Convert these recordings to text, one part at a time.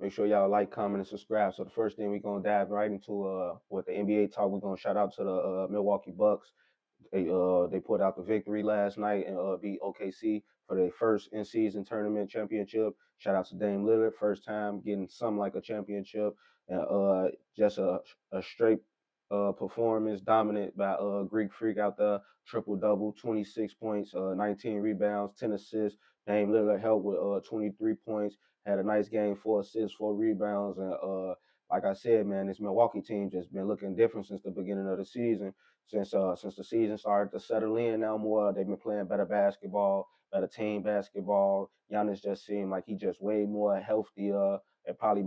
Make sure y'all like, comment, and subscribe. So the first thing we're gonna dive right into with the NBA talk. We're gonna shout out to the Milwaukee Bucks. They put out the victory last night and beat OKC for their first in season tournament championship. Shout out to Dame Lillard, first time getting something like a championship, and just a straight performance, dominant by Greek Freak out there, triple double, 26 points, 19 rebounds, 10 assists. Dame Lillard helped with 23 points, had a nice game, 4 assists, 4 rebounds, and like I said, man, this Milwaukee team just been looking different since the beginning of the season. Since the season started to settle in now more, they've been playing better basketball, better team basketball. Giannis just seemed like he just way more healthier and probably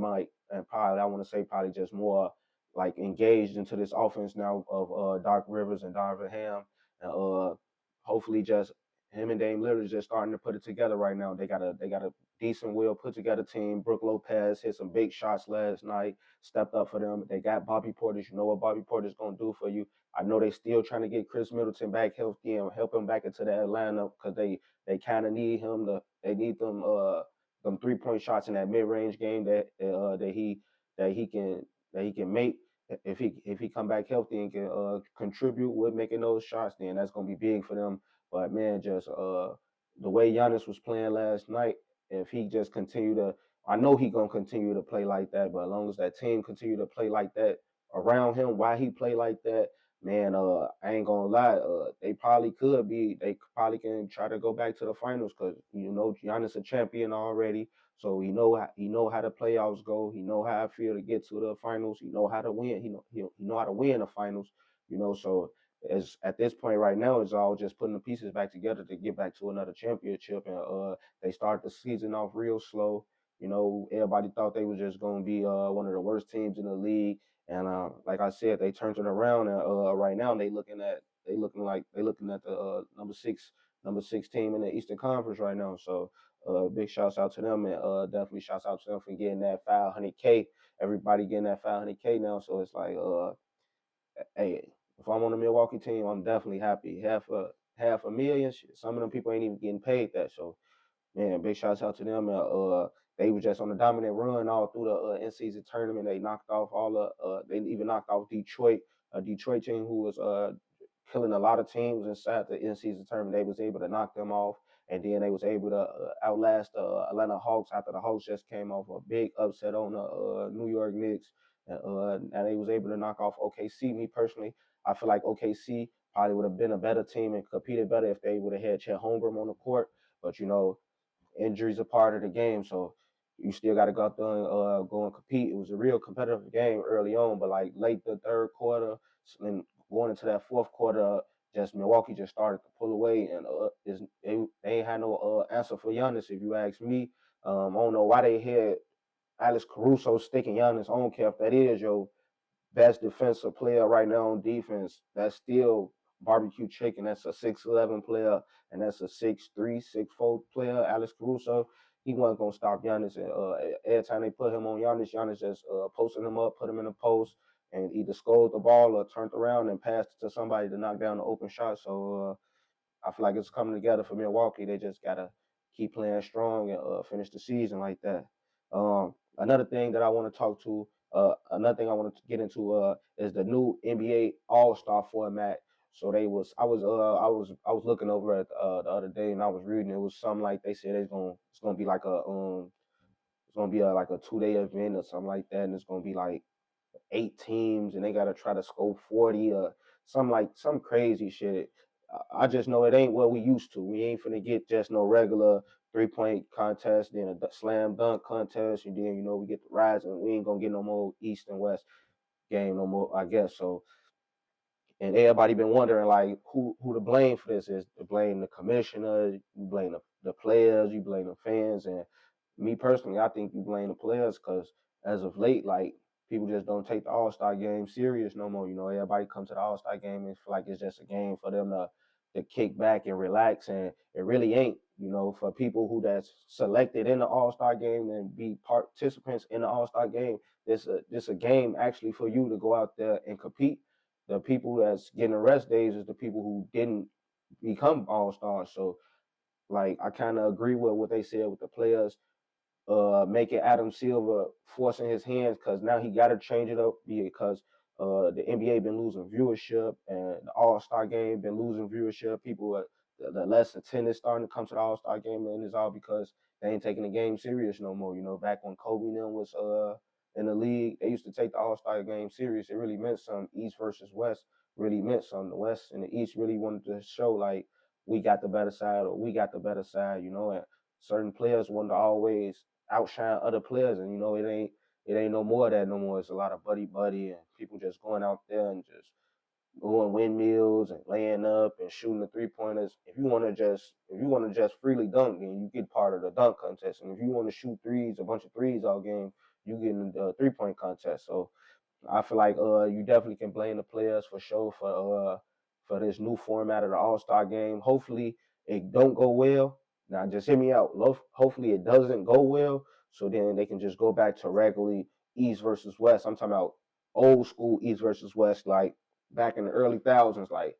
I want to say probably just more like engaged into this offense now of Doc Rivers and Donovan Ham. And hopefully just him and Dame Lillard just starting to put it together right now. They got a decent, well put together team. Brook Lopez hit some big shots last night, stepped up for them. They got Bobby Portis. You know what Bobby Portis gonna do for you. I know they still trying to get Chris Middleton back healthy and help him back into the Atlanta because they kind of need him to. They need them 3-point shots in that mid range game that he can make. If he come back healthy and can contribute with making those shots, then that's gonna be big for them. But man, just the way Giannis was playing last night, if he just continue to, I know he gonna continue to play like that. But as long as that team continue to play like that around him, why he play like that, man, I ain't gonna lie, they probably can try to go back to the finals because you know Giannis a champion already, so he know how the playoffs go, he know how I feel to get to the finals, he know how to win, he know how to win the finals, so as at this point right now, it's all just putting the pieces back together to get back to another championship, and they start the season off real slow. Everybody thought they was just gonna be one of the worst teams in the league, and like I said, they turned it around, and right now they looking at the number six team in the Eastern Conference right now. So big shouts out to them, and definitely shouts out to them for getting that 500K. Everybody getting that 500K now, so it's like hey, if I'm on the Milwaukee team, I'm definitely happy. Half a million. Shit, some of them people ain't even getting paid that. So man, big shouts out to them. They were just on a dominant run all through the in-season tournament. They knocked off they even knocked off Detroit, a Detroit team who was killing a lot of teams inside the in-season tournament. They was able to knock them off, and then they was able to outlast the Atlanta Hawks after the Hawks just came off a big upset on the New York Knicks, and they was able to knock off OKC. Me personally, I feel like OKC probably would have been a better team and competed better if they would have had Chet Holmgren on the court. But injuries are part of the game, so you still got to go out there and go and compete. It was a real competitive game early on, but like late the third quarter and going into that fourth quarter, just Milwaukee just started to pull away, and they ain't had no answer for Giannis. If you ask me, I don't know why they had Alex Caruso sticking Giannis. I don't care if that is your best defensive player right now on defense. That's still barbecue chicken. That's a 6'11" player, and that's a 6'3", 6'4" player. Alex Caruso, he wasn't gonna stop Giannis. And every time they put him on Giannis just posted him up, put him in the post, and either scored the ball or turned around and passed it to somebody to knock down the open shot. So I feel like it's coming together for Milwaukee. They just gotta keep playing strong and finish the season like that. Another thing that I want to talk to, another thing I want to get into is the new NBA All Star format. So I was looking over it the other day and I was reading it was something like they said it's gonna be like it's gonna be like a 2-day event or something like that, and it's gonna be like 8 teams and they gotta try to score 40 or some crazy shit. I just know it ain't what we used to. We ain't finna get just no regular 3-point contest, then a slam dunk contest, and then we get the rise, and we ain't gonna get no more East and West game no more, I guess. So, and everybody been wondering like who to blame for this. Is to blame the commissioner, you blame the players, you blame the fans, and me personally, I think you blame the players because as of late, like people just don't take the All Star game serious no more. Everybody comes to the All Star game and feel like it's just a game for them to kick back and relax, and it really ain't. For people who that's selected in the All Star game and be participants in the All Star game, this a game actually for you to go out there and compete. The people that's getting the rest days is the people who didn't become All Stars. So like I kind of agree with what they said with the players. making Adam Silver forcing his hands because now he got to change it up because the NBA been losing viewership and the All Star game been losing viewership. People the less attendance starting to come to the All Star game, and it's all because they ain't taking the game serious no more. You know, back when Kobe and them was in the league, they used to take the All Star game serious. It really meant something. East versus West really meant something. The West and the East really wanted to show like we got the better side or we got the better side. You know, and certain players wanted to always outshine other players, and you know it ain't no more of that no more. It's a lot of buddy and people just going out there and just doing windmills and laying up and shooting the 3 pointers. If you want to just freely dunk, then you get part of the dunk contest. And if you want to shoot threes, a bunch of threes all game, you get in the 3 point contest. So I feel like you definitely can blame the players for sure for this new format of the All Star game. Hopefully it don't go well. Now just hear me out. Hopefully it doesn't go well, so then they can just go back to regularly East versus West. I'm talking about old school East versus West, like back in the early thousands. Like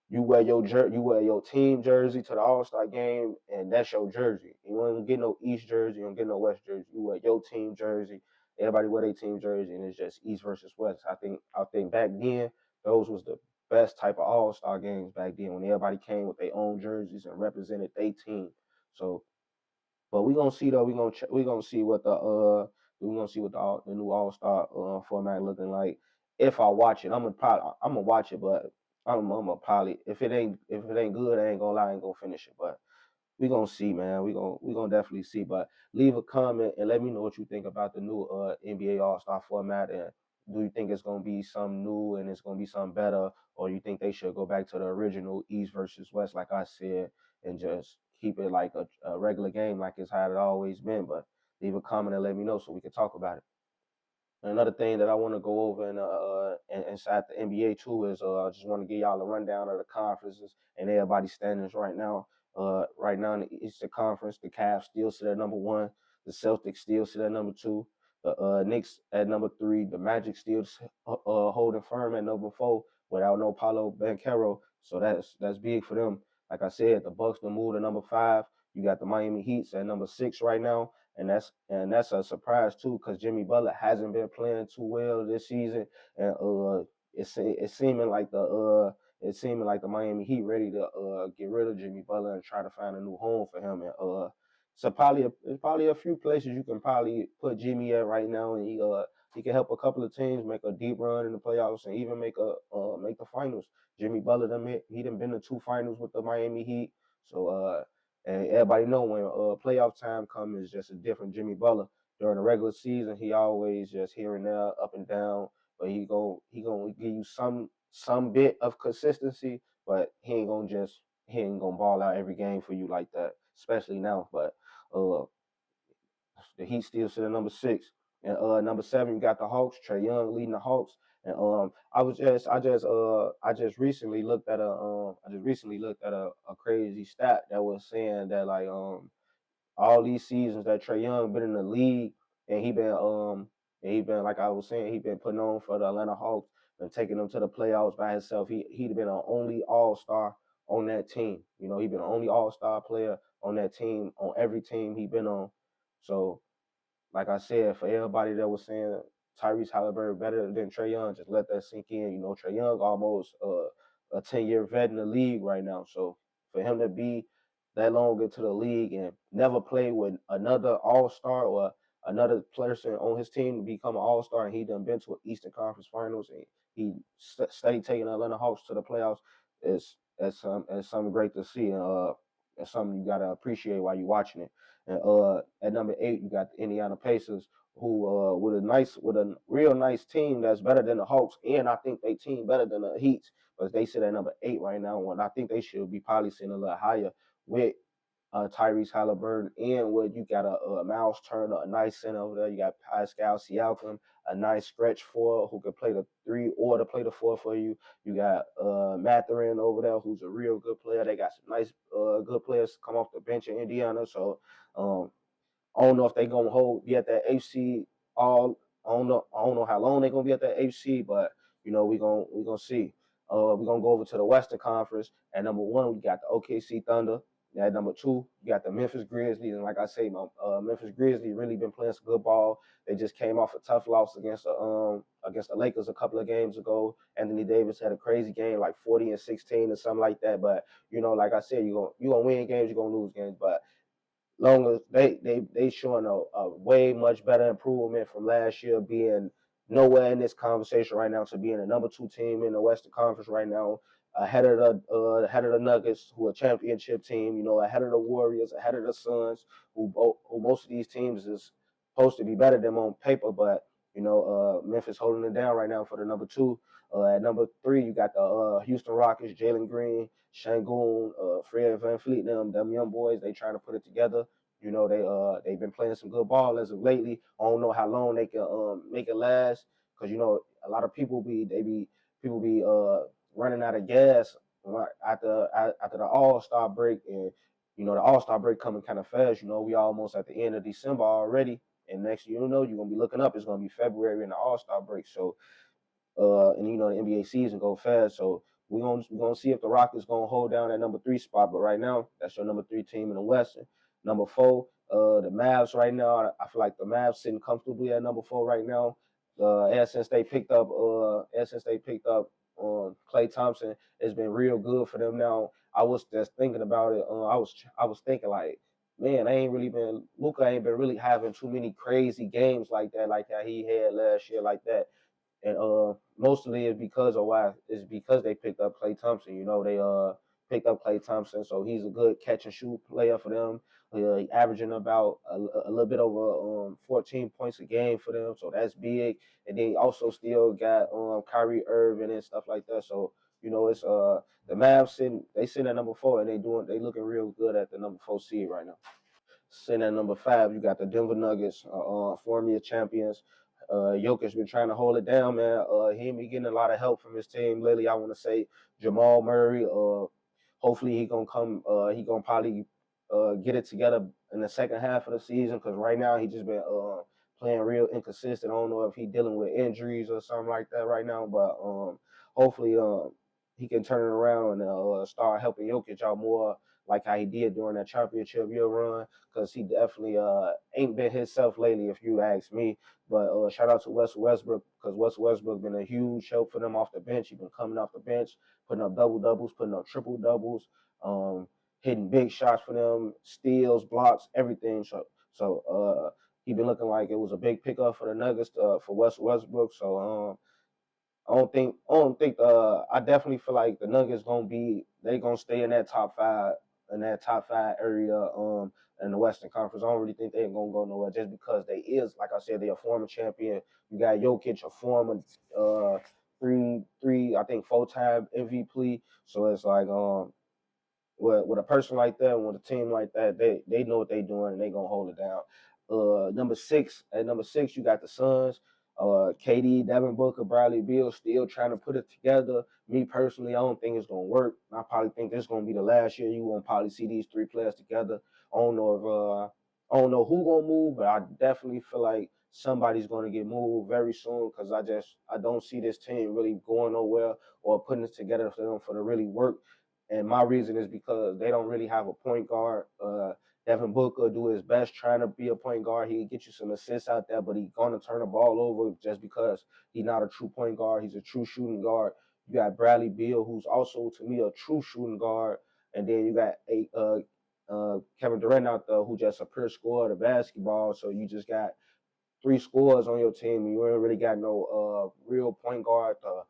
you wear your team jersey to the All Star game, and that's your jersey. You don't get no East jersey, you don't get no West jersey. You wear your team jersey. Everybody wear their team jersey, and it's just East versus West. I think back then those was the best type of All Star games back then when everybody came with their own jerseys and represented their team. So but we gonna see though. We gonna see what the new All Star format looking like. If I watch it, I'm gonna watch it, but I'm gonna probably if it ain't good, I ain't gonna lie, I ain't gonna finish it. But we gonna see, man. We gonna definitely see. But leave a comment and let me know what you think about the new NBA All Star format. And do you think it's gonna be something new and it's gonna be something better, or you think they should go back to the original East versus West, like I said, and just keep it like a regular game, like it's how it always been? But leave a comment and let me know so we can talk about it. Another thing that I want to go over inside the NBA too is I just want to give y'all a rundown of the conferences and everybody's standings right now. Right now in the Eastern Conference, the Cavs still sit at number one. The Celtics still sit at number two. The Knicks at number three. The Magic still holding firm at number four without no Paulo Banchero. So that's big for them. Like I said, the Bucks to move to number five. You got the Miami Heats at number six right now, and that's a surprise too because Jimmy Butler hasn't been playing too well this season, and it's seeming like the Miami Heat ready to get rid of Jimmy Butler and try to find a new home for him. And it's probably a few places you can probably put Jimmy at right now, and he can help a couple of teams make a deep run in the playoffs and even make the finals. Jimmy Butler he done been to two finals with the Miami Heat, so and everybody know when playoff time comes, it's just a different Jimmy Butler. During the regular season, he always just here and there, up and down, but he gonna give you some bit of consistency, but he ain't gonna ball out every game for you like that, especially now. But uh, the Heat still sit at number six. And number seven, you got the Hawks. Trae Young leading the Hawks. And I just recently looked at a crazy stat that was saying that like all these seasons that Trae Young been in the league, and he been like I was saying, he been putting on for the Atlanta Hawks and taking them to the playoffs by himself. He'd been an only All Star on that team. You know, he been the only All Star player on that team on every team he been on. So like I said, for everybody that was saying Tyrese Halliburton better than Trae Young, just let that sink in. You know, Trae Young almost a 10-year vet in the league right now. So for him to be that long into the league and never play with another All Star or another person on his team to become an All Star, and he done been to an Eastern Conference Finals and he steady taking the Atlanta Hawks to the playoffs is that's something great to see, and it's something you gotta appreciate while you're watching it. And at number eight, you got the Indiana Pacers, who with a real nice team that's better than the Hawks, and I think they team better than the Heat, but they sit at number eight right now. And I think they should be probably sitting a little higher with Tyrese Halliburton, and what you got a Miles Turner, a nice center over there. You got Pascal Siakam, a nice stretch four who can play the three or to play the four for you. You got Mathurin over there, who's a real good player. They got some nice good players come off the bench in Indiana. So um, I don't know if they gonna be at that HC all. I don't know how long they gonna be at that HC, but you know we gonna see. We're gonna go over to the Western Conference. At number one, we got the OKC Thunder. At number 2, you got the Memphis Grizzlies, and like I say, my Memphis Grizzlies really been playing some good ball. They just came off a tough loss against the Lakers a couple of games ago. Anthony Davis had a crazy game, like 40 and 16 or something like that. But like I said, you gonna win games, you're gonna lose games. But long as they showing a way much better improvement from last year, being nowhere in this conversation right now to being a number 2 team in the Western Conference right now, ahead of the Nuggets, who are a championship team, ahead of the Warriors, ahead of the Suns, who most of these teams is supposed to be better than them on paper, but Memphis holding it down right now for the number 2. At number 3, you got the Houston Rockets, Jalen Green, Shangoon, Fred VanVleet, them young boys. They trying to put it together. They've been playing some good ball as of lately. I don't know how long they can make it last, because a lot of people be running out of gas after the All-Star break, and the All-Star break coming kind of fast. We almost at the end of December already, and next thing you know, you're gonna be looking up. It's gonna be February in the All-Star break. So and the NBA season go fast. So we're gonna see if the Rockets gonna hold down that number 3 spot. But right now, that's your number 3 team in the Western. Number 4, the Mavs right now. I feel like the Mavs sitting comfortably at number 4 right now. Ever since they picked up Klay Thompson, it's been real good for them now. I was just thinking about it. I was thinking like, man, Luka ain't been really having too many crazy games like that he had last year like that. And mostly it's because they picked up Klay Thompson. They picked up Klay Thompson, so he's a good catch and shoot player for them. Averaging about a little bit over 14 points a game for them, so that's big. And then also still got Kyrie Irving and stuff like that. So it's the Mavs sitting at number 4, and they looking real good at the number 4 seed right now. Sitting at number 5, you got the Denver Nuggets, former champions. Jokic been trying to hold it down, man. He ain't been getting a lot of help from his team lately. I want to say Jamal Murray. Hopefully he gonna come. He gonna probably get it together in the second half of the season, because right now he just been playing real inconsistent. I don't know if he dealing with injuries or something like that right now, but hopefully he can turn it around and start helping Jokic out more, like how he did during that championship year run, because he definitely ain't been himself lately, if you ask me. But shout out to Wes Westbrook, because Wes Westbrook been a huge help for them off the bench. He been coming off the bench, putting up double doubles, putting up triple doubles, hitting big shots for them, steals, blocks, everything. So he been looking like it was a big pickup for the Nuggets for Wes Westbrook. So I definitely feel like the Nuggets gonna stay in that top five area in the Western Conference. I don't really think they're gonna go nowhere, just because like I said, they're a former champion. You got Jokic, a former I think 4-time MVP. So it's like with a person like that, with a team like that, they know what they're doing, and they gonna hold it down. At number 6, you got the Suns. KD, Devin Booker, Bradley Beal still trying to put it together. Me personally, I don't think it's gonna work. I probably think this is gonna be the last year you won't probably see these 3 players together. I don't know who gonna move, but I definitely feel like somebody's gonna get moved very soon, because I don't see this team really going nowhere or putting it together for them for to really work. And my reason is because they don't really have a point guard. Devin Booker do his best trying to be a point guard. He can get you some assists out there, but he's gonna turn the ball over just because he's not a true point guard. He's a true shooting guard. You got Bradley Beal, who's also to me a true shooting guard, and then you got Kevin Durant out there, who just a pure scorer of the basketball. So you just got 3 scorers on your team, and you ain't really got no real point guard to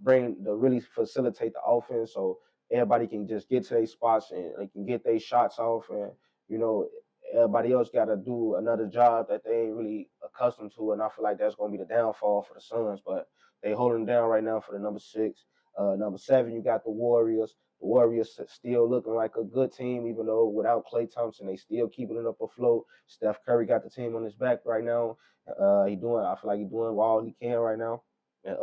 really facilitate the offense, so everybody can just get to their spots and they can get their shots off, and you know everybody else got to do another job that they ain't really accustomed to, and I feel like that's gonna be the downfall for the Suns, but they holding down right now for the number 6. Number 7, you got the Warriors. The Warriors still looking like a good team, even though without Klay Thompson, they still keeping it up afloat. Steph Curry got the team on his back right now. I feel like he's doing all he can right now. And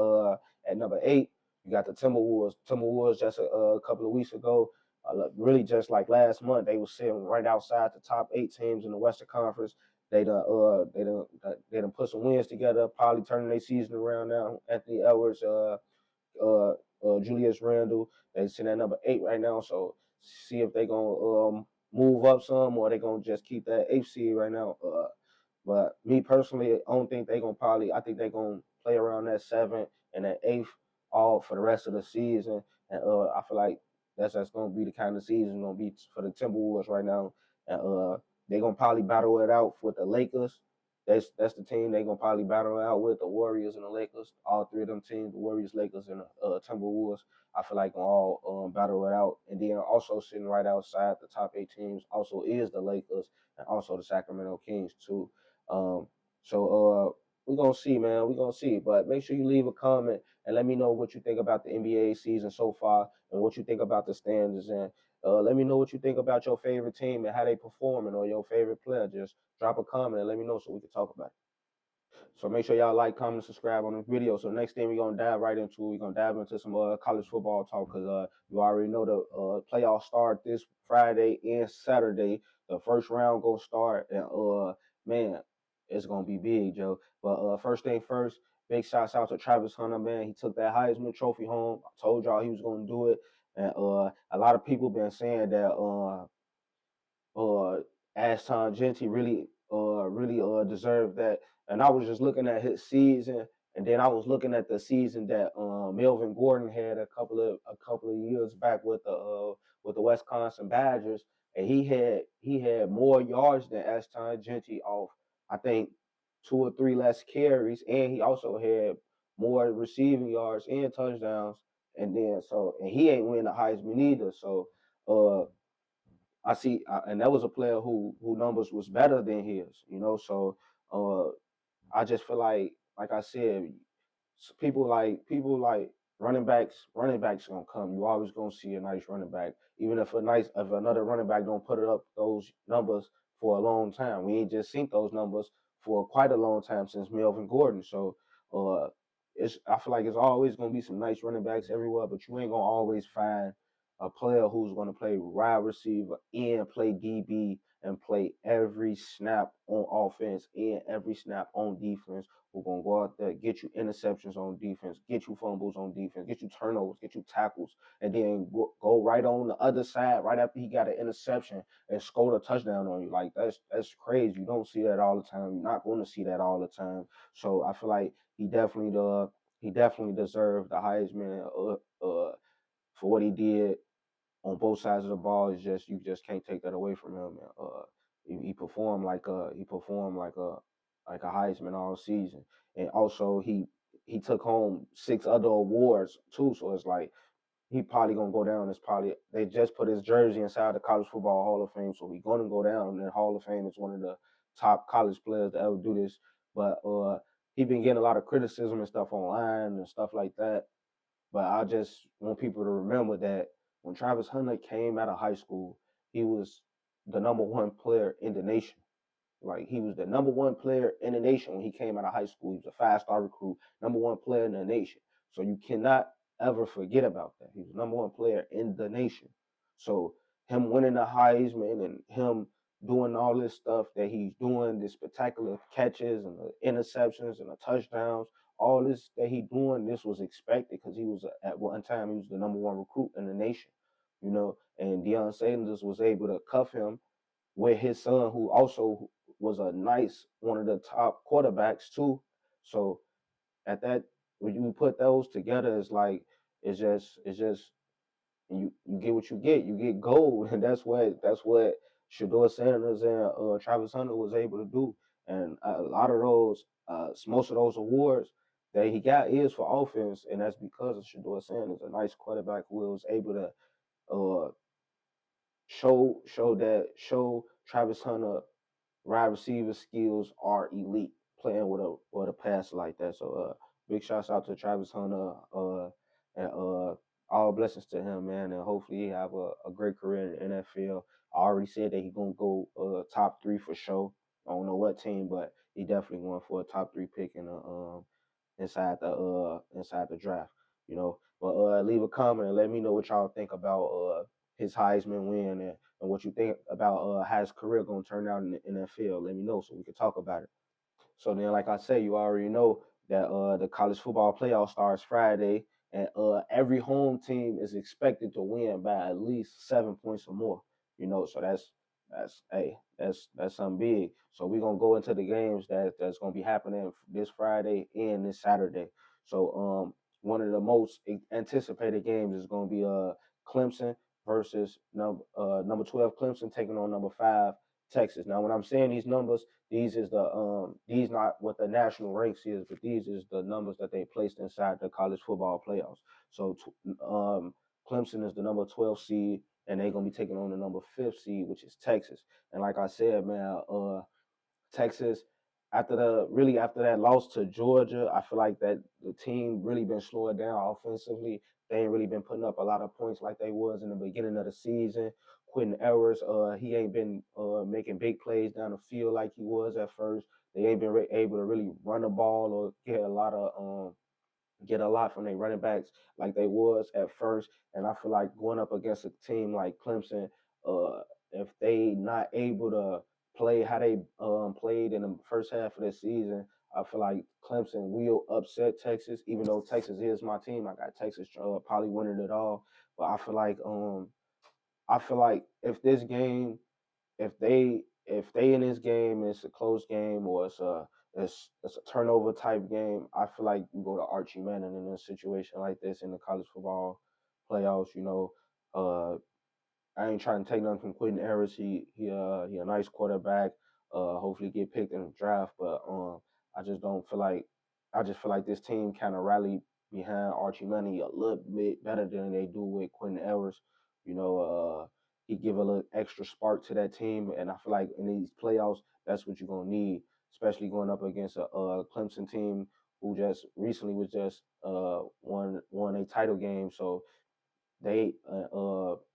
at number 8, you got the Timberwolves. Timberwolves just a couple of weeks ago, really just like last month, they were sitting right outside the top 8 teams in the Western Conference. They done put some wins together, probably turning their season around now. Anthony Edwards, Julius Randle, they sitting at number 8 right now. So see if they gonna move up some, or they gonna just keep that eighth seed right now. But me personally, I don't think they gonna probably. I think they gonna play around that seventh and that eighth all for the rest of the season. And I feel like that's gonna be the kind of season gonna be for the Timberwolves right now. And they gonna probably battle it out with the Lakers. That's the team they gonna probably battle it out with, the Warriors and the Lakers. All three of them teams, the Warriors, Lakers, and the Timberwolves. I feel like gonna all battle it out. And then also sitting right outside the top eight teams also is the Lakers and also the Sacramento Kings too. Um, so we're gonna see, man. We're gonna see. But make sure you leave a comment and let me know what you think about the NBA season so far and what you think about the standards. And let me know what you think about your favorite team and how they performing or your favorite player. Just drop a comment and let me know so we can talk about it. So make sure y'all like, comment, subscribe on this video. So next thing we're gonna dive right into, we're gonna dive into some college football talk because you already know the playoffs start this Friday and Saturday. The first round gonna start, and man, it's gonna be big, Joe. But first thing first, big shouts out to Travis Hunter, man. He took that Heisman Trophy home. I told y'all he was gonna do it, and a lot of people been saying that uh Ashton Genty really deserved that. And I was just looking at his season, and then I was looking at the season that Melvin Gordon had a couple of years back with the Wisconsin Badgers, and he had more yards than Ashton Genty off I think two or three less carries, and he also had more receiving yards and touchdowns. And then and he ain't win the Heisman either. So uh and that was a player who numbers was better than his, you know. So uh, I just feel like I said, people like running backs gonna come. You always gonna see a nice running back, even if another running back don't put it up those numbers for a long time. We ain't just seen those numbers for quite a long time since Melvin Gordon. So uh, I feel like it's always gonna be some nice running backs everywhere, but you ain't gonna always find a player who's gonna play wide receiver and play DB and play every snap on offense and every snap on defense. We're gonna go out there, get you interceptions on defense, get you fumbles on defense, get you turnovers, get you tackles, and then go right on the other side right after he got an interception and scored a touchdown on you. Like that's crazy. You don't see that all the time. You're not going to see that all the time. So I feel like he definitely deserved the Heisman for what he did on both sides of the ball. Is just you just can't take that away from him. Man. He performed like a Heisman all season, and also he took home 6 other awards too. So it's like he probably gonna go down as probably they just put his jersey inside the College Football Hall of Fame, so he's gonna go down in the Hall of Fame as one of the top college players to ever do this. But he been getting a lot of criticism and stuff online and stuff like that. But I just want people to remember that when Travis Hunter came out of high school, he was the number one player in the nation. Like he was the number one player in the nation when he came out of high school. He was a 5-star recruit, number one player in the nation. So you cannot ever forget about that. He was the number one player in the nation. So him winning the Heisman and him doing all this stuff that he's doing, the spectacular catches and the interceptions and the touchdowns, all this that he doing, this was expected because at one time he was the number one recruit in the nation, you know. And Deion Sanders was able to cuff him with his son, who also was one of the top quarterbacks too. So at that, when you put those together, it's just you get what you get. You get gold, and that's what Shedeur Sanders and Travis Hunter was able to do. And a lot of most of those awards that he got is for offense, and that's because of Shedeur Sanders, a nice quarterback who was able to uh, show Travis Hunter wide receiver skills are elite playing with a pass like that. So big shouts out to Travis Hunter and all blessings to him, man, and hopefully he have a great career in the NFL. I already said that he gonna go top three for sure. I don't know what team, but he definitely going for a top three pick in the inside the draft, you know. But leave a comment and let me know what y'all think about his Heisman win and what you think about how his career gonna turn out in the NFL. Let me know so we can talk about it. So then, like I say, you already know that the college football playoff starts Friday, and every home team is expected to win by at least 7 points or more. You know, so That's something big. So we're gonna go into the games that's gonna be happening this Friday and this Saturday. So one of the most anticipated games is gonna be Clemson versus number 12 Clemson taking on number 5 Texas. Now when I'm saying these numbers, these not what the national ranks is, but these is the numbers that they placed inside the college football playoffs. So Clemson is the number 12 seed, and they're gonna be taking on the number 5th seed, which is Texas. And like I said, man, Texas after that loss to Georgia, I feel like that the team really been slowing down offensively. They ain't really been putting up a lot of points like they was in the beginning of the season. Quentin Ewers, he ain't been making big plays down the field like he was at first. They ain't been able to really run the ball or get a lot from their running backs like they was at first. And I feel like going up against a team like Clemson, uh, if they not able to play how they played in the first half of the season, I feel like Clemson will upset Texas. Even though Texas is my team, I got Texas probably winning it all. But I feel like if they in this game, it's a close game or it's a turnover type game. I feel like you go to Archie Manning in a situation like this in the college football playoffs. Uh, I ain't trying to take nothing from Quentin Harris. He a nice quarterback. Hopefully get picked in the draft, but I just don't feel like I just feel like this team kind of rallied behind Archie Manning a little bit better than they do with Quentin Harris. You know, he give a little extra spark to that team, and I feel like in these playoffs, that's what you're gonna need, especially going up against a Clemson team who just recently was just won a title game. So they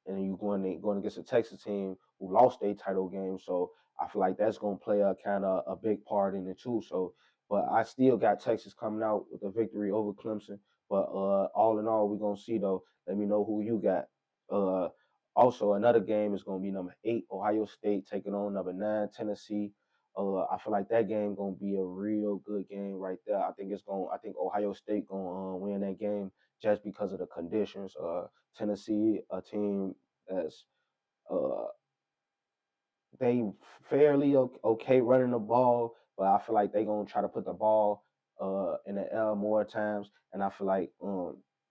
and you going against a Texas team who lost their title game. So I feel like that's going to play a kind of a big part in it too. So, but I still got Texas coming out with a victory over Clemson. But all in all, we're gonna see though. Let me know who you got. Uh, Also, another game is gonna be number 8 Ohio State taking on number 9 Tennessee. I feel like that game gonna be a real good game right there. I think Ohio State gonna win that game just because of the conditions. Tennessee, a team that's uh, they fairly okay running the ball, but I feel like they gonna try to put the ball in the air more times, and I feel like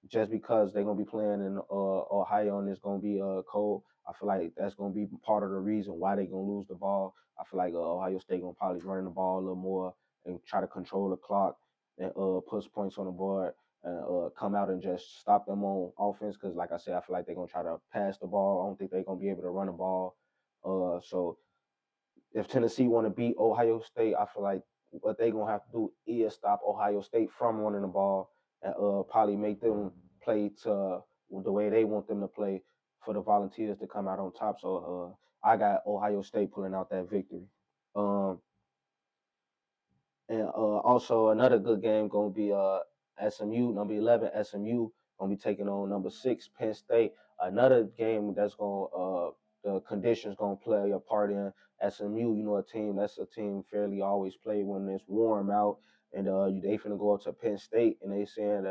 just because they're gonna be playing in Ohio and it's gonna be cold, I feel like that's gonna be part of the reason why they gonna lose the ball. I feel like Ohio State gonna probably run the ball a little more and try to control the clock and push points on the board and come out and just stop them on offense. Because like I said, I feel like they're gonna try to pass the ball. I don't think they're gonna be able to run the ball. So if Tennessee want to beat Ohio State, I feel like what they gonna have to do is stop Ohio State from running the ball and probably make them play to the way they want them to play for the Volunteers to come out on top. So I got Ohio State pulling out that victory. Um, and also another good game gonna be SMU number 11 SMU gonna be taking on number 6 Penn State. Another game that's gonna the conditions gonna play a part in SMU. You know, a team fairly always play when it's warm out, and they finna go up to Penn State, and they saying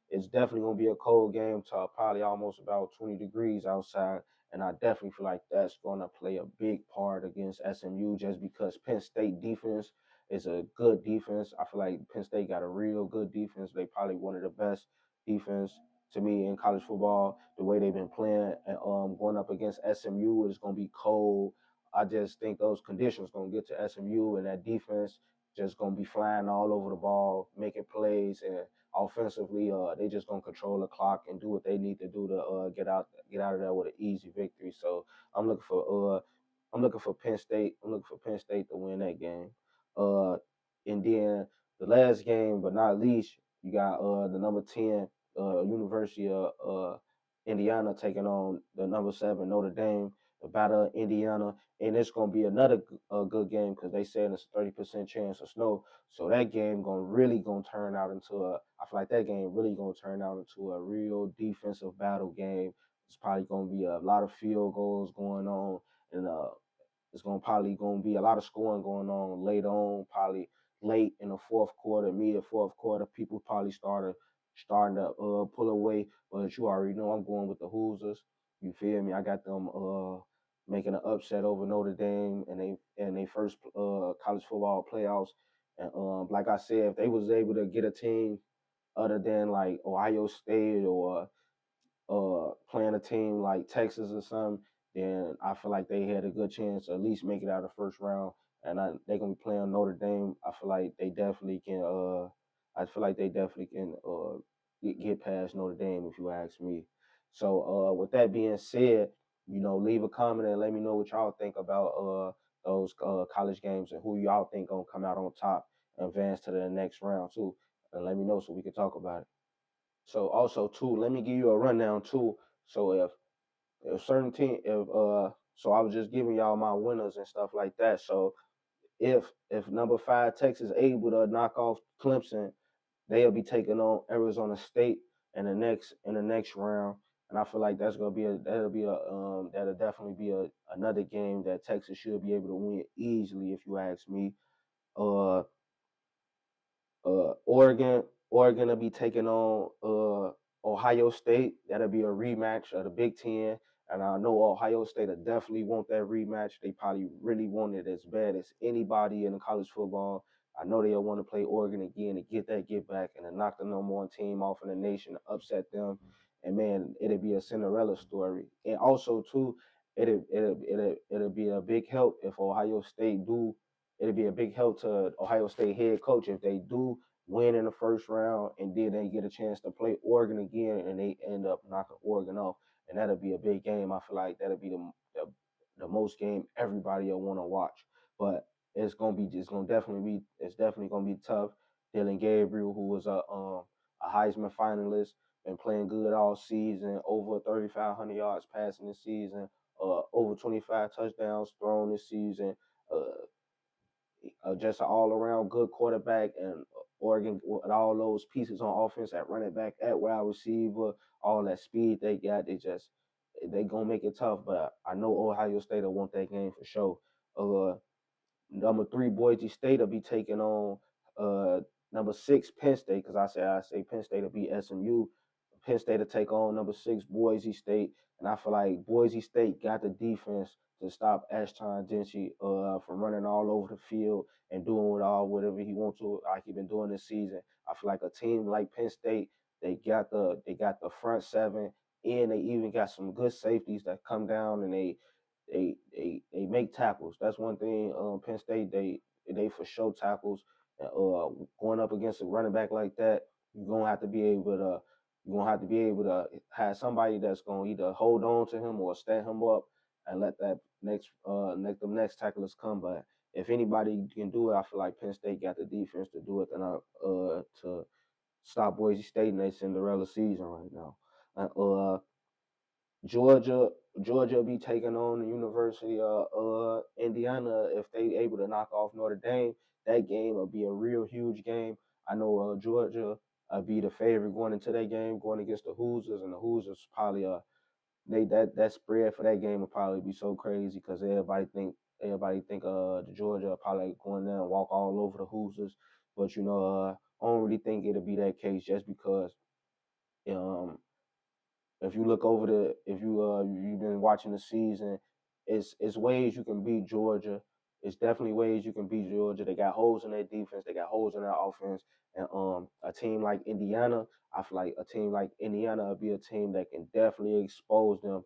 it's definitely gonna be a cold game to probably almost about 20 degrees outside. And I definitely feel like that's going to play a big part against SMU just because Penn State defense is a good defense. I feel like Penn State got a real good defense. They probably one of the best defense to me in college football. The way they've been playing and going up against SMU is going to be cold. I just think those conditions going to get to SMU and that defense just going to be flying all over the ball, making plays, and offensively, they just going to control the clock and do what they need to do to get out of there with an easy victory. So I'm looking for I'm looking for Penn State. I'm looking for Penn State to win that game. Uh, and then the last game, but not least, you got the number 10 University of Indiana taking on the number 7 Notre Dame, the Battle of Indiana, and it's gonna be another good game because they said it's a 30% chance of snow. So that game gonna turn out into a. I feel like that game really gonna turn out into a real defensive battle game. It's probably gonna be a lot of field goals going on, and it's gonna be a lot of scoring going on later on, probably late in the fourth quarter, mid fourth quarter. People probably starting to pull away, but you already know I'm going with the Hoosiers. You feel me? I got them making an upset over Notre Dame and they first college football playoffs. And like I said, if they was able to get a team other than like Ohio State or playing a team like Texas or something, then I feel like they had a good chance to at least make it out of the first round. And they're gonna be playing Notre Dame. I feel like they definitely can. I feel like they definitely can get past Notre Dame if you ask me. So with that being said, leave a comment and let me know what y'all think about those college games and who y'all think gonna come out on top and advance to the next round too. And let me know so we can talk about it. So also too, let me give you a rundown too. So if certain team if so I was just giving y'all my winners and stuff like that. So if number 5 Texas able to knock off Clemson, they'll be taking on Arizona State in the next round. And I feel like that'll definitely be another game that Texas should be able to win easily if you ask me. Uh Oregon will be taking on Ohio State. That'll be a rematch of the Big Ten, and I know Ohio State will definitely want that rematch. They probably really want it as bad as anybody in college football. I know they'll want to play Oregon again to get that get back and to knock the number 1 team off in the nation, upset them, and man, it'll be a Cinderella story. And also too, it'll be a big help if Ohio State do it'd be a big help to Ohio State head coach if they do win in the first round and then they get a chance to play Oregon again and they end up knocking Oregon off. And that'll be a big game. I feel like that'll be the most game everybody will want to watch. But it's definitely gonna be tough. Dylan Gabriel, who was a Heisman finalist, been playing good all season, over 3,500 yards passing this season, over 25 touchdowns thrown this season. Uh, just an all around good quarterback, and Oregon with all those pieces on offense at running back, at wide receiver, all that speed they got, they gonna make it tough. But I know Ohio State will want that game for sure. Uh, number 3 Boise State will be taking on number 6 Penn State because I say Penn State will beat SMU. Penn State to take on number 6 Boise State, and I feel like Boise State got the defense to stop Ashton Dempsey from running all over the field and doing whatever he wants to, like he been doing this season. I feel like a team like Penn State, they got the front 7, and they even got some good safeties that come down and they make tackles. That's one thing. Penn State they for sure tackles. Going up against a running back like that, you're gonna have to be able to have somebody that's gonna either hold on to him or stand him up and let the next tacklers come. But if anybody can do it, I feel like Penn State got the defense to do it and to stop Boise State in their Cinderella season right now. Georgia Georgia be taking on the University of Indiana if they able to knock off Notre Dame. That game will be a real huge game. I know Georgia be the favorite going into that game, going against the Hoosiers, and the Hoosiers probably that spread for that game will probably be so crazy because everybody think the Georgia probably going there and walk all over the Hoosiers, but I don't really think it'll be that case just because um if you look over if you've been watching the season, it's ways you can beat Georgia. It's definitely ways you can beat Georgia. They got holes in their defense. They got holes in their offense. And a team like Indiana, I feel like a team like Indiana will be a team that can definitely expose them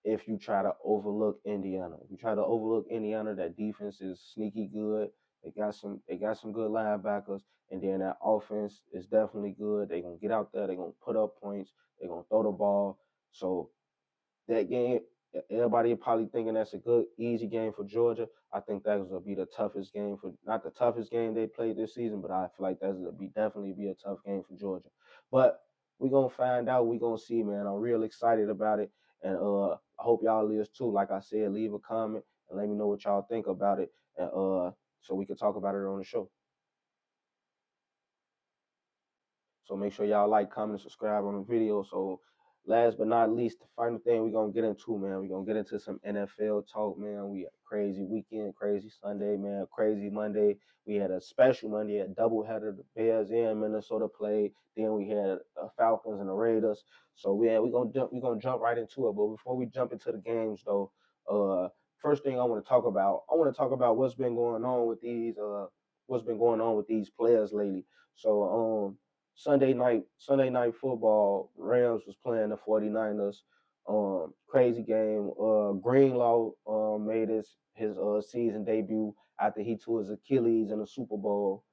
if you try to overlook Indiana. If you try to overlook Indiana, that defense is sneaky good. They got some good linebackers, and then that offense is definitely good. They're gonna get out there, they're gonna put up points, they're gonna throw the ball. So that game, everybody probably thinking that's a good, easy game for Georgia. I think that's gonna be the toughest game for not the toughest game they played this season, but I feel like that's gonna be definitely be a tough game for Georgia. But we're gonna find out. We're gonna see, man. I'm real excited about it. And I hope y'all is too. Like I said, leave a comment and let me know what y'all think about it. And so we can talk about it on the show. So make sure y'all like, comment, and subscribe on the video. So last but not least, the final thing we're gonna get into, man, we're gonna get into some NFL talk, man. We had a crazy weekend, crazy Sunday, man, crazy Monday. We had a special Monday, a doubleheader. The Bears and Minnesota played. Then we had the Falcons and the Raiders. So we're gonna jump right into it. But before we jump into the games though, first thing I want to talk about, what's been going on with these players lately. So Sunday night football, Rams was playing the 49ers. Crazy game. Greenlaw made his season debut after he tore his Achilles in the Super Bowl.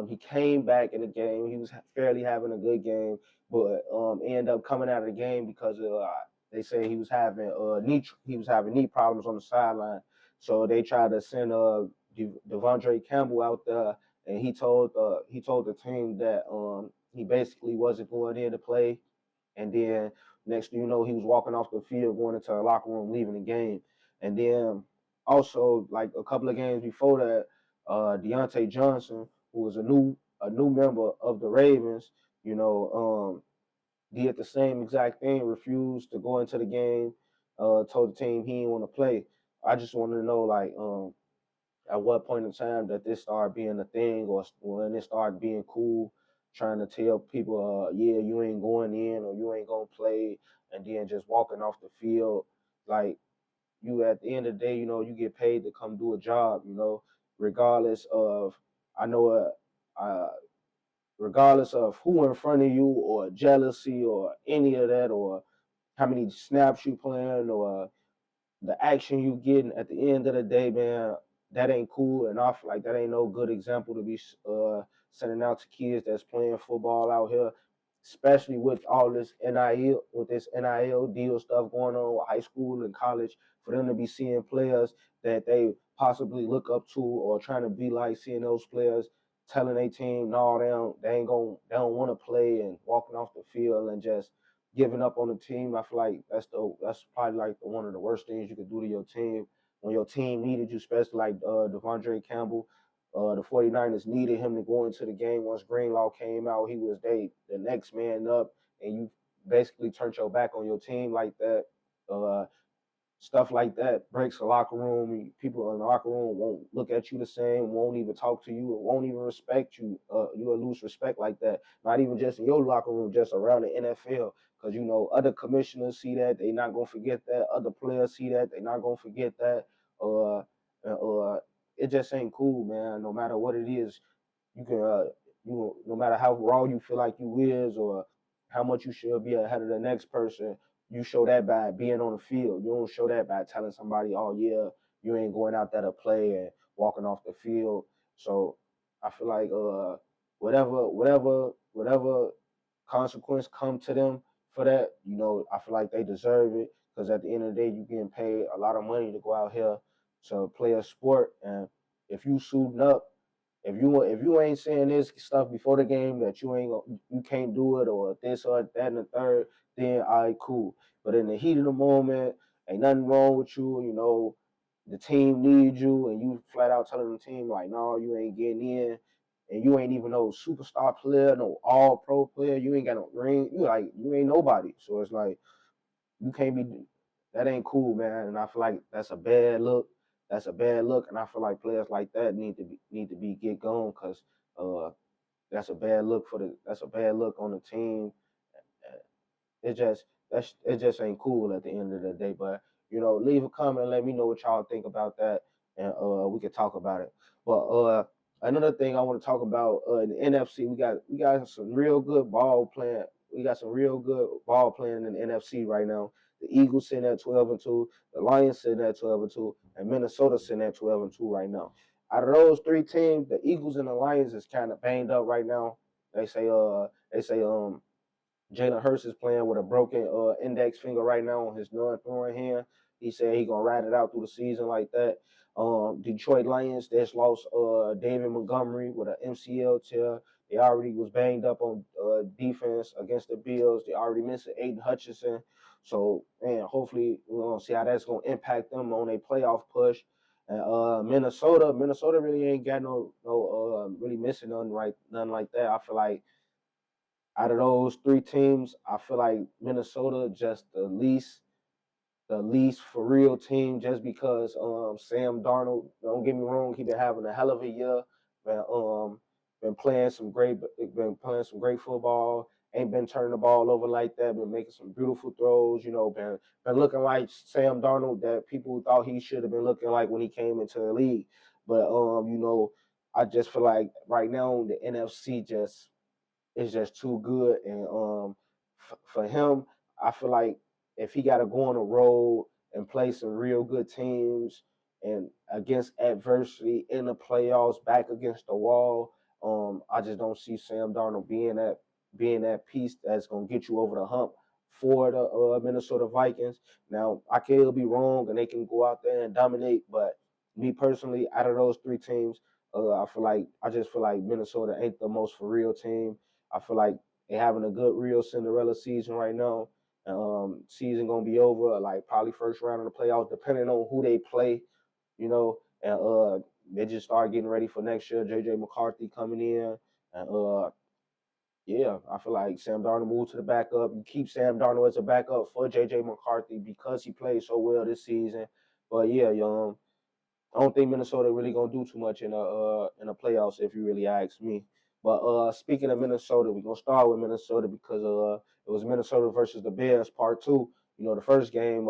He came back in the game. He was fairly having a good game, but ended up coming out of the game because they say he was having knee problems on the sideline. So they tried to send Devondre Campbell out there, and he told the team that he basically wasn't going in to play. And then next thing you know, he was walking off the field, going into the locker room, leaving the game. And then also like a couple of games before that, Deontay Johnson, who was a new member of the Ravens, you know, did the same exact thing, refused to go into the game, told the team he didn't want to play. I just wanted to know, like, at what point in time that this started being a thing, or when it started being cool, trying to tell people, yeah, you ain't going in or you ain't gonna play, and then just walking off the field. Like, you, at the end of the day, you get paid to come do a job, regardless of, I know, regardless of who in front of you, or jealousy, or any of that, or how many snaps you playing, or the action you getting. At the end of the day, man, that ain't cool, and I feel like that ain't no good example to be sending out to kids that's playing football out here, especially with all this NIL deal stuff going on with high school and college, for them to be seeing players that they possibly look up to, or trying to be like, seeing those players telling their team, no, they don't want to play, and walking off the field and just giving up on the team. I feel like that's probably like one of the worst things you could do to your team when your team needed you, especially like Devondre Campbell. The 49ers needed him to go into the game. Once Greenlaw came out, he was the next man up, and you basically turned your back on your team like that. Uh, Stuff like that breaks the locker room. People in the locker room won't look at you the same, won't even talk to you, or won't even respect you. You will lose respect like that. Not even just in your locker room, just around the NFL. Because other commissioners see that, they not gonna forget that. Other players see that, they not gonna forget that. Uh, it just ain't cool, man. No matter what it is, you can no matter how raw you feel like you is, or how much you should be ahead of the next person, you show that by being on the field. You don't show that by telling somebody, oh yeah, you ain't going out there to play, and walking off the field. So I feel like whatever consequence come to them for that, I feel like they deserve it, because at the end of the day, you getting paid a lot of money to go out here to play a sport. And if you suiting up, if you ain't saying this stuff before the game, that you can't do it, or this or that and the third, then all right, cool. But in the heat of the moment, ain't nothing wrong with you. The team needs you, and you flat out telling the team like, no, you ain't getting in, and you ain't even no superstar player, no all pro player. You ain't got no ring. You ain't nobody. So it's like, you can't be. That ain't cool, man. And I feel like that's a bad look. That's a bad look, and I feel like players like that need to be get gone, because uh, that's a bad look on the team. It just ain't cool at the end of the day. But leave a comment and let me know what y'all think about that, and we can talk about it. But another thing I want to talk about, in the NFC, we got some real good ball playing. We got some real good ball playing in the NFC right now. The Eagles sitting at 12-2, the Lions sitting at 12-2, and Minnesota sitting at 12-2 right now. Out of those three teams, the Eagles and the Lions is kind of banged up right now. They say Jalen Hurts is playing with a broken index finger right now on his non-throwing hand. He said he gonna ride it out through the season like that. Detroit Lions just lost David Montgomery with an MCL tear. They already was banged up on defense against the Bills. They already missed Aiden Hutchinson. So, man, hopefully we're gonna see how that's gonna impact them on a playoff push. And Minnesota really ain't got no really missing nothing like that. I feel like out of those three teams, I feel like Minnesota just the least for real team, just because Sam Darnold, don't get me wrong, he been having a hell of a year. Been um been playing some great football, ain't been turning the ball over like that. Been making some beautiful throws. Been looking like Sam Darnold that people thought he should have been looking like when he came into the league. But I just feel like right now the NFC just is just too good, and for him, I feel like if he got to go on the road and play some real good teams and against adversity in the playoffs, back against the wall, I just don't see Sam Darnold being that piece that's gonna get you over the hump for the Minnesota Vikings. Now I could be wrong, and they can go out there and dominate, but me personally, out of those three teams, I just feel like Minnesota ain't the most for real team. I feel like they're having a good real Cinderella season right now. Season gonna be over like probably first round of the playoffs, depending on who they play. And they just start getting ready for next year. JJ McCarthy coming in, and yeah, I feel like Sam Darnold moved to the backup. You keep Sam Darnold as a backup for JJ McCarthy because he played so well this season. But yeah, I don't think Minnesota really gonna do too much in the playoffs if you really ask me. But speaking of Minnesota, we're gonna start with Minnesota because it was Minnesota versus the Bears part two. The first game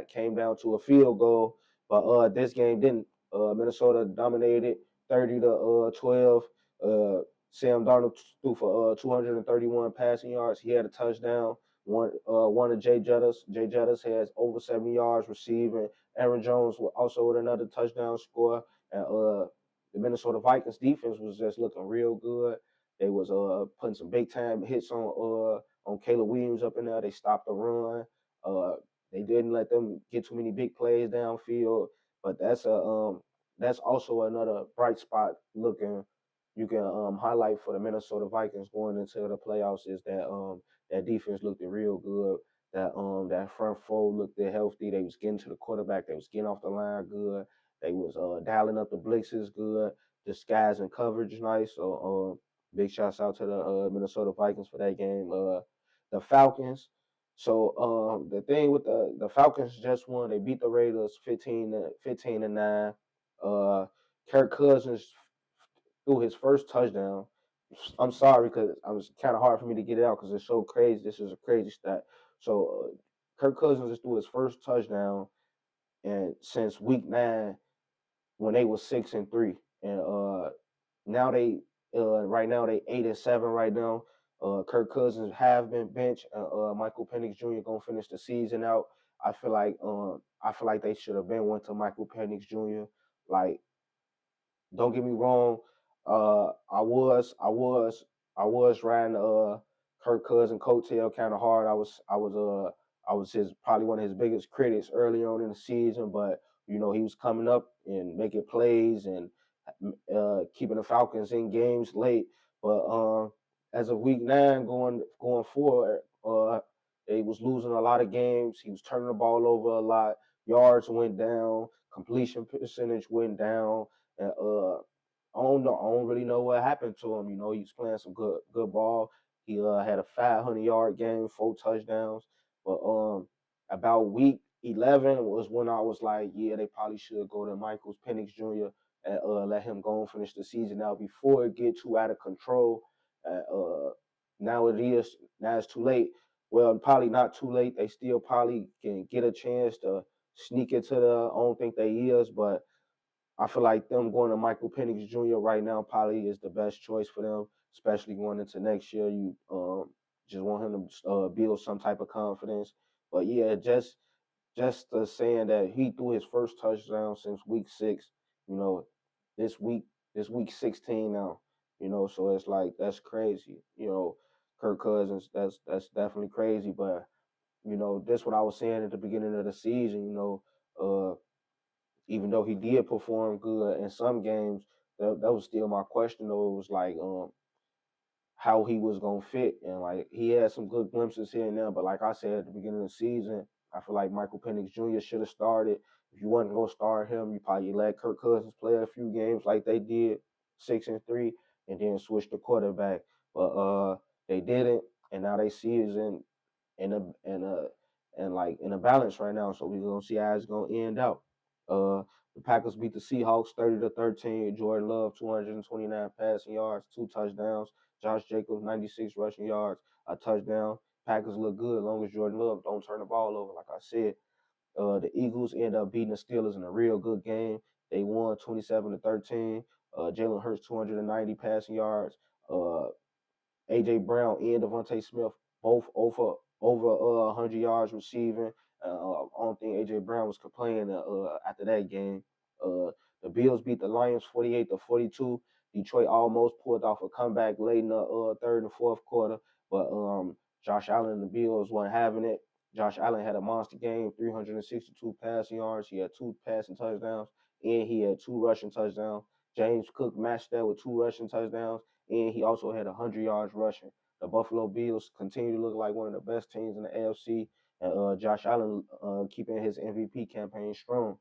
came down to a field goal, but this game didn't. Minnesota dominated 30-12. Uh, Sam Darnold threw for 231 passing yards. He had a touchdown. One of Jay Jettis. Jay Jettis has over 70 yards receiving. Aaron Jones also with another touchdown score. And the Minnesota Vikings defense was just looking real good. They was putting some big time hits on Caleb Williams up in there. They stopped the run. Uh, they didn't let them get too many big plays downfield. But that's also another bright spot looking you can highlight for the Minnesota Vikings going into the playoffs is that defense looked real good. That front four looked healthy. They was getting to the quarterback. They was getting off the line good. They was dialing up the blitzes good. Disguising coverage nice. So big shouts out to the Minnesota Vikings for that game. The Falcons. So the thing with the Falcons just won. They beat the Raiders 15-9. Uh, Kirk Cousins threw his first touchdown. I'm sorry because it was kind of hard for me to get it out because it's so crazy. This is a crazy stat. So Kirk Cousins just threw his first touchdown and since week 9 when they was 6-3, and now they right now they 8-7 right now. Kirk Cousins have been benched. Michael Penix Jr. gonna finish the season out. I feel like they should have been went to Michael Penix Jr. Like don't get me wrong. I was riding Kirk Cousins coattail kind of hard. I was his probably one of his biggest critics early on in the season, but he was coming up and making plays and keeping the Falcons in games late. But as of week 9 going forward, they was losing a lot of games. He was turning the ball over a lot. Yards went down. Completion percentage went down. And I don't know. I don't really know what happened to him. He was playing some good ball. He had a 500-yard game, 4 touchdowns. But about week 11 was when I was like, yeah, they probably should go to Michael Penix Jr. and let him go and finish the season out before it get too out of control. Now it is. Now it's too late. Well, probably not too late. They still probably can get a chance to sneak into the. I don't think they is, but I feel like them going to Michael Penix Jr. right now probably is the best choice for them, especially going into next year. You just want him to build some type of confidence. But yeah, just saying that he threw his first touchdown since week 6. You know, this week this week 16 now. So it's like that's crazy. Kirk Cousins, that's definitely crazy. But that's what I was saying at the beginning of the season. Even though he did perform good in some games, that was still my question. Though it was like how he was gonna fit, and like he had some good glimpses here and there. But like I said at the beginning of the season, I feel like Michael Penix Jr. should have started. If you wasn't gonna start him, you probably let Kirk Cousins play a few games like they did, 6-3, and then switch the quarterback. But they didn't, and now they see is in a in a and like in a balance right now. So we're gonna see how it's gonna end out. The Packers beat the Seahawks 30-13. Jordan Love 229 passing yards, 2 touchdowns. Josh Jacobs 96 rushing yards, a touchdown. Packers look good as long as Jordan Love don't turn the ball over, like I said. The Eagles end up beating the Steelers in a real good game. They won 27-13. Jalen Hurts 290 passing yards. AJ Brown and Devontae Smith both over 100 yards receiving. I don't think AJ Brown was complaining after that game. Uh, the Bills beat the Lions 48-42. Detroit almost pulled off a comeback late in the third and fourth quarter, but Josh Allen and the Bills weren't having it. Josh Allen had a monster game, 362 passing yards. He had 2 passing touchdowns, and he had 2 rushing touchdowns. James Cook matched that with 2 rushing touchdowns, and he also had 100 yards rushing. The Buffalo Bills continue to look like one of the best teams in the AFC, and Josh Allen keeping his MVP campaign strong.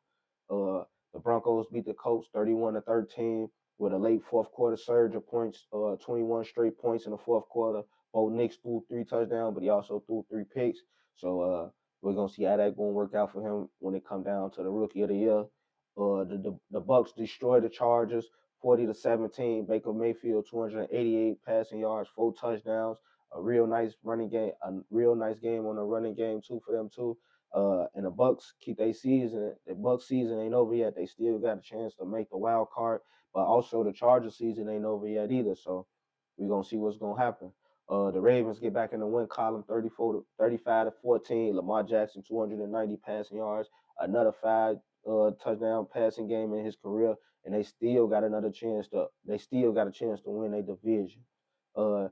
The Broncos beat the Colts 31-13 with a late fourth quarter surge of points, 21 straight points in the fourth quarter. Bo Nix threw 3 touchdowns, but he also threw 3 picks. So we're gonna see how that gonna work out for him when it come down to the Rookie of the Year. The Bucks destroyed the Chargers 40-17. Baker Mayfield 288 passing yards, 4 touchdowns. A real nice running game, a real nice game on the running game too for them too. And the Bucks keep their season. The Bucks season ain't over yet. They still got a chance to make the wild card, but also the Chargers season ain't over yet either. So we're gonna see what's gonna happen. The Ravens get back in the win column 35-14. Lamar Jackson 290 passing yards, another 5 touchdown passing game in his career, and they still got a chance to win a division. Uh,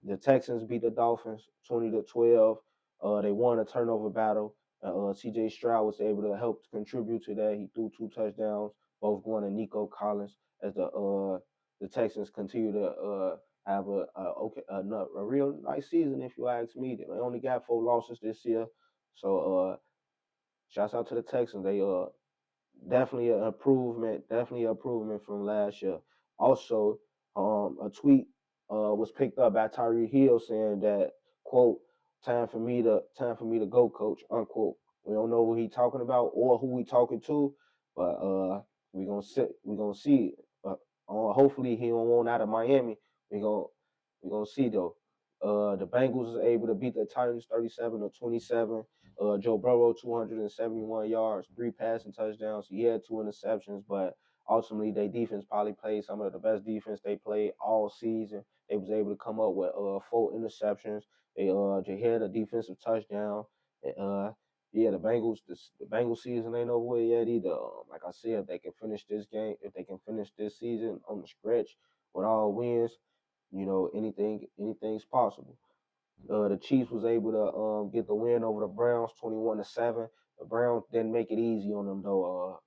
the Texans beat the Dolphins 20-12. They won a turnover battle. C.J. Stroud was able to help contribute to that. He threw 2 touchdowns, both going to Nico Collins as the Texans continue to have a real nice season, if you ask me. They only got 4 losses this year, so shouts out to the Texans. They definitely an improvement from last year. Also, a tweet was picked up by Tyreek Hill saying that, quote, time for me to go, coach, unquote. We don't know what he talking about or who he talking to, but we gonna see. Hopefully he don't want out of Miami. We gonna see though. The Bengals is able to beat the Titans 37-27. Joe Burrow 271 yards, 3 passing touchdowns. He had 2 interceptions, but ultimately their defense probably played some of the best defense they played all season. They was able to come up with 4 interceptions. They had a defensive touchdown. Uh, yeah, the Bengals season ain't over with yet either. Like I said, if they can finish this season on the stretch with all wins, anything's possible. The Chiefs was able to get the win over the Browns 21-7. The Browns didn't make it easy on them though.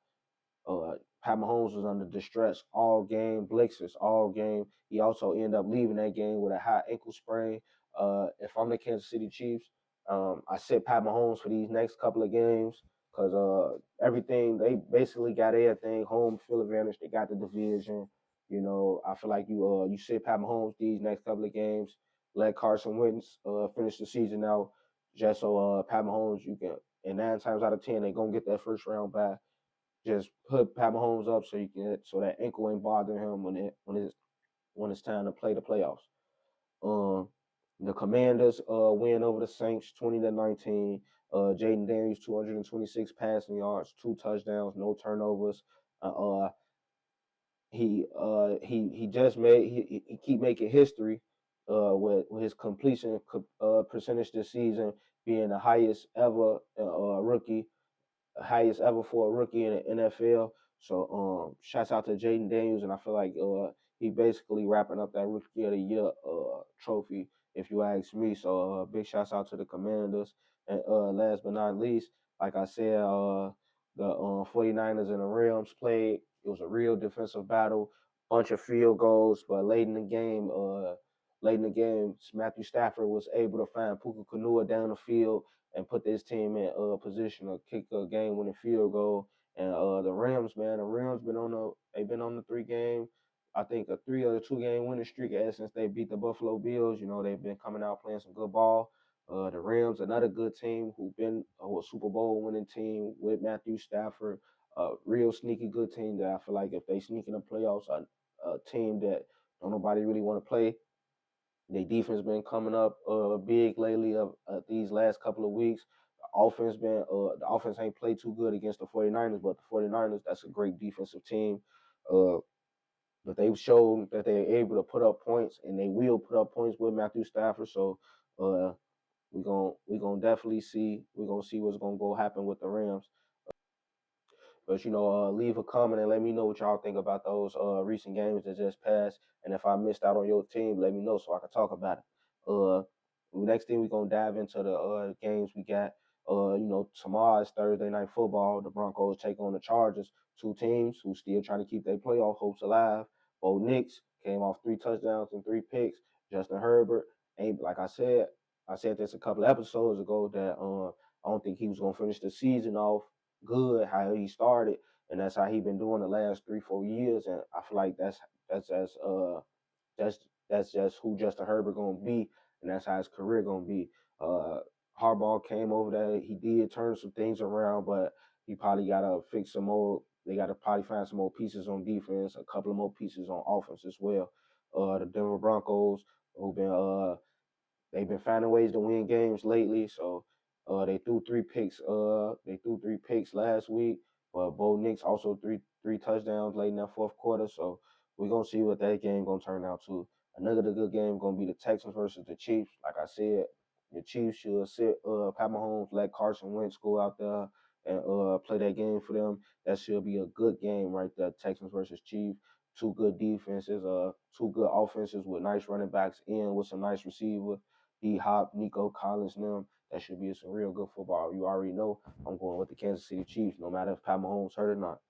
Pat Mahomes was under distress all game, blitzes all game. He also ended up leaving that game with a high ankle sprain. If I'm the Kansas City Chiefs, I sit Pat Mahomes for these next couple of games because everything they basically got everything home field advantage. They got the division. I feel like you sit Pat Mahomes these next couple of games. Let Carson Wentz finish the season out, just so Pat Mahomes you can. And 9 times out of 10 they gonna get that first round bye. Just put Pat Mahomes up so that ankle ain't bothering him when it's time to play the playoffs. Um, the Commanders win over the Saints 20-19. Jaden Daniels 226 passing yards, 2 touchdowns, no turnovers. Uh, he just he keep making history with his completion percentage this season being the highest ever for a rookie in the NFL. So shouts out to Jaden Daniels, and I feel like he basically wrapping up that Rookie of the Year trophy, if you ask me. So big shouts out to the Commanders. And last but not least, like I said, the 49ers and the Rams played. It was a real defensive battle, bunch of field goals, but late in the game, Matthew Stafford was able to find Puka Kanua down the field and put this team in a position to kick a game-winning field goal. And the Rams, man, they've been on the 3-game, I think a 3 or 2-game winning streak ever since they beat the Buffalo Bills. They've been coming out playing some good ball. The Rams, another good team who been a Super Bowl winning team with Matthew Stafford. a real sneaky good team that I feel like if they sneak in the playoffs, a team that don't nobody really want to play. Their defense been coming up big lately of these last couple of weeks. The offense ain't played too good against the 49ers, but the 49ers, that's a great defensive team. Uh, but they've shown that they're able to put up points, and they will put up points with Matthew Stafford. So uh, we gonna definitely see what's gonna go happen with the Rams. But leave a comment and let me know what y'all think about those recent games that just passed. And if I missed out on your team, let me know so I can talk about it. Uh, Next thing we're gonna dive into the games we got. Tomorrow is Thursday night football. The Broncos take on the Chargers, two teams who still trying to keep their playoff hopes alive. Bo Nix came off 3 touchdowns and 3 picks. Justin Herbert ain't like I said. I said this a couple of episodes ago that I don't think he was gonna finish the season off good how he started, and that's how he been doing the last 3-4 years. And I feel like that's as that's that's just who Justin Herbert gonna be, and that's how his career gonna be. Uh, Harbaugh came over there. He did turn some things around, but he probably gotta fix some more. They gotta probably find some more pieces on defense, a couple of more pieces on offense as well. The Denver Broncos, who been they've been finding ways to win games lately. So they threw 3 picks. They threw 3 picks last week. But Bo Nix also three touchdowns late in that fourth quarter. So we're gonna see what that game gonna turn out to. Another good game gonna be the Texans versus the Chiefs. Like I said, the Chiefs should sit Pat Mahomes, let Carson Wentz go out there and play that game for them. That should be a good game right there. Texans versus Chiefs. Two good defenses, two good offenses with nice running backs in with some nice receivers. D Hop, Nico Collins, them. That should be some real good football. You already know I'm going with the Kansas City Chiefs, no matter if Pat Mahomes hurt or not.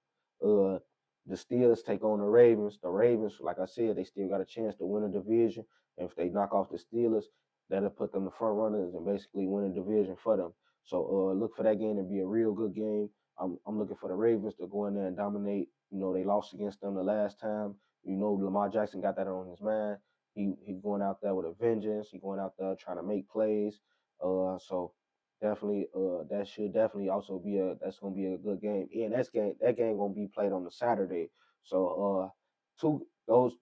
Uh, the Steelers take on the Ravens. The Ravens, like I said, they still got a chance to win a division. And if they knock off the Steelers, that'll put them the front runners and basically win a division for them. So look for that game to be a real good game. I'm looking for the Ravens to go in there and dominate. They lost against them the last time. Lamar Jackson got that on his mind. He going out there with a vengeance. He going out there trying to make plays. So definitely, that should definitely also be that's gonna be a good game. And that game gonna be played on the Saturday. So two those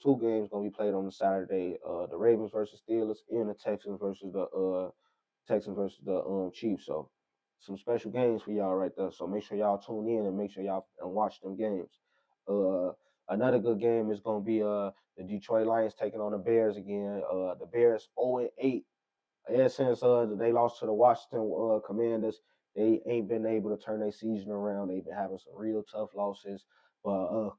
two games gonna be played on the Saturday. The Ravens versus Steelers and the Texans versus the Chiefs. So some special games for y'all right there. So make sure y'all tune in and make sure y'all and watch them games. Uh, Another good game is gonna be the Detroit Lions taking on the Bears again. The Bears 0-8. Ever since they lost to the Washington Commanders, they ain't been able to turn their season around. They've been having some real tough losses, but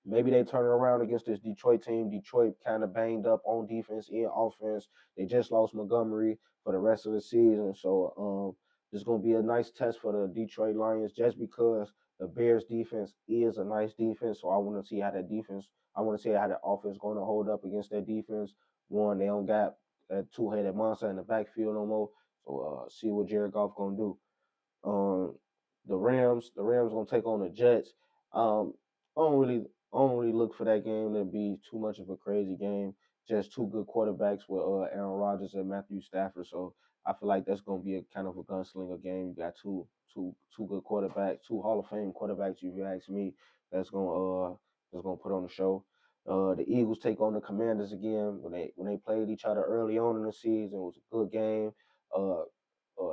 maybe they turn it around against this Detroit team. Detroit kind of banged up on defense and offense. They just lost Montgomery for the rest of the season, so it's gonna be a nice test for the Detroit Lions just because the Bears defense is a nice defense. So I want to see how that defense. I want to see how the offense going to hold up against that defense. One, they don't got that two-headed monster in the backfield no more. So see what Jared Goff gonna do. Um, the Rams gonna take on the Jets. Um, I don't really look for that game to be too much of a crazy game. Just two good quarterbacks with Aaron Rodgers and Matthew Stafford. So I feel like that's gonna be a kind of a gunslinger game. You got two good quarterbacks, two Hall of Fame quarterbacks. If you ask me, that's gonna put on the show. The Eagles take on the Commanders again when they played each other early on in the season. It was a good game. Uh,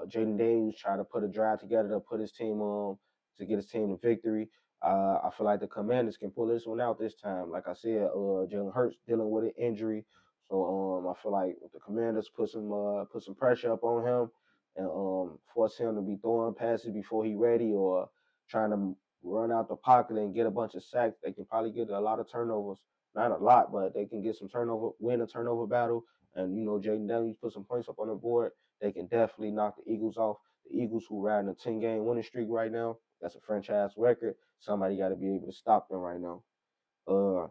Jaden Daniels tried to put a drive together to put his team on to get his team to victory. I feel like the Commanders can pull this one out this time. Like I said, Jalen Hurts dealing with an injury, so I feel like if the Commanders put some pressure up on him and force him to be throwing passes before he ready or trying to run out the pocket and get a bunch of sacks, they can probably get a lot of turnovers. Not a lot, but they can get some win a turnover battle. And Jaden Daniels put some points up on the board. They can definitely knock the Eagles off. The Eagles who riding a 10-game winning streak right now. That's a franchise record. Somebody got to be able to stop them right now. Uh,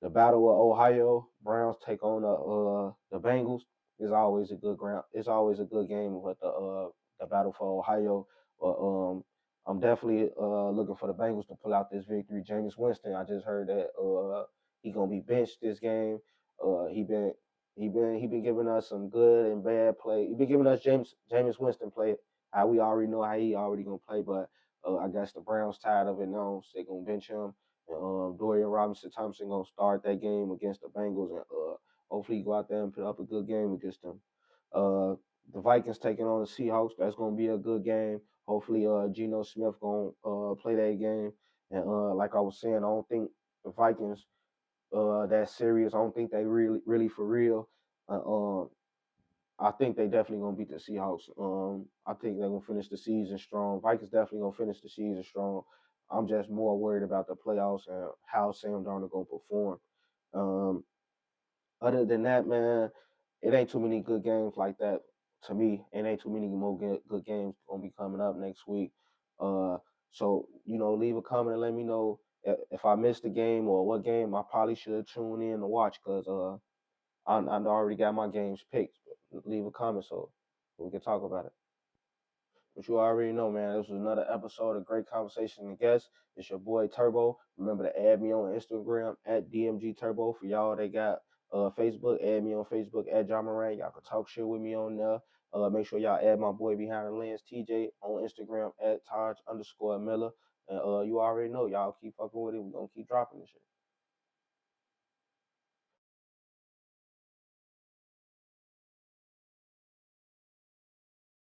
the Battle of Ohio, Browns take on the Bengals. Is always a good ground. It's always a good game with the Battle for Ohio. But I'm definitely looking for the Bengals to pull out this victory. Jameis Winston, I just heard that he gonna be benched this game. He been giving us some good and bad play. He been giving us Jameis Winston play. How we already know how he already gonna play, but I guess the Browns tired of it now, so they're gonna bench him. And Dorian Robinson Thompson gonna start that game against the Bengals, and hopefully go out there and put up a good game against them. Uh, the Vikings taking on the Seahawks. That's gonna be a good game. Hopefully, Geno Smith gonna play that game. And like I was saying, I don't think the Vikings that serious. I don't think they really for real. I think they definitely gonna beat the Seahawks. I think they're gonna finish the season strong. Vikings definitely gonna finish the season strong. I'm just more worried about the playoffs and how Sam Darnold gonna perform. Um, Other than that, man, it ain't too many good games like that to me. It ain't too many more good games gonna be coming up next week. Uh, so leave a comment and let me know if I missed a game or what game I probably should tune in to watch because I already got my games picked. Leave a comment so we can talk about it. But you already know, man, this was another episode of Great Conversation and Guests. It's your boy Turbo. Remember to add me on Instagram at DMG Turbo. For y'all they got Facebook, add me on Facebook at John Moran. Y'all can talk shit with me on there. Make sure y'all add my boy behind the lens, TJ, on Instagram at Taj_Miller. And you already know, y'all keep fucking with it. We're gonna keep dropping this shit.